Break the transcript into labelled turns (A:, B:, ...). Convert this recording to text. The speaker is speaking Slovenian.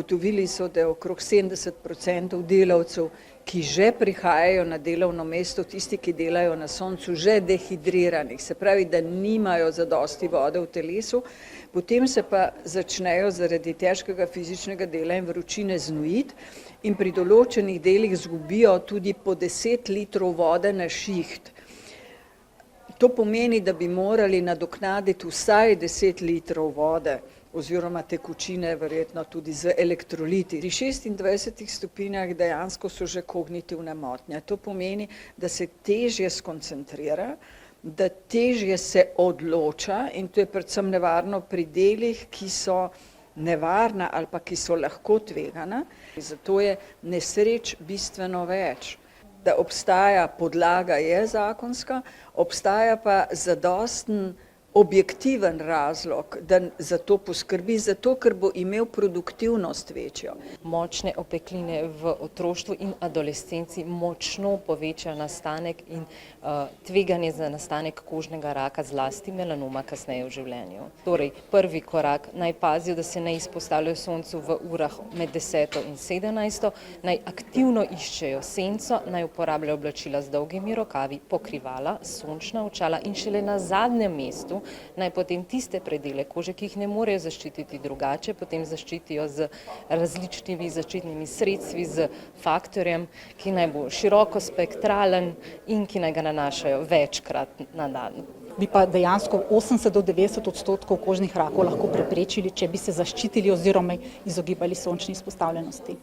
A: Ugotovili so, da je okrog 70% delavcev, ki že prihajajo na delovno mesto, tisti, ki delajo na soncu, že dehidriranih, se pravi, da nimajo zadosti vode v telesu, potem se pa začnejo zaradi težkega fizičnega dela in vročine znojiti in pri določenih delih izgubijo tudi po 10 litrov vode na šiht. To pomeni, da bi morali nadoknaditi vsaj 10 litrov vode oziroma tekočine, verjetno tudi z elektroliti. Pri 26 stopinjah dejansko so že kognitivne motnje. To pomeni, da se težje skoncentrira, da težje se odloča in to je predvsem nevarno pri delih, ki so nevarna ali pa ki so lahko tvegana. Zato je nesreč bistveno več. Da obstaja podlaga je zakonska, obstaja pa zadosten objektiven razlog, da za to poskrbi, zato ker bo imel produktivnost večjo.
B: Močne opekline v otroštvu in adolescenci močno povečajo nastanek in tveganje za nastanek kožnega raka, zlasti melanoma kasneje v življenju. Torej, prvi korak, naj pazijo, da se ne izpostavljajo soncu v urah med 10 in 17, naj aktivno iščejo senco, naj uporabljajo oblačila z dolgimi rokavi, pokrivala, sončna očala in šele na zadnjem mestu naj potem tiste predele kože, ki jih ne morejo zaščititi drugače, potem zaščitijo z različnimi zaščitnimi sredstvi, z faktorjem, ki naj bo širokospektralen in ki naj ga nanašajo večkrat na dan.
C: Bi pa dejansko 80 do 90% kožnih rakov lahko preprečili, če bi se zaščitili oziroma izogibali sončni izpostavljenosti.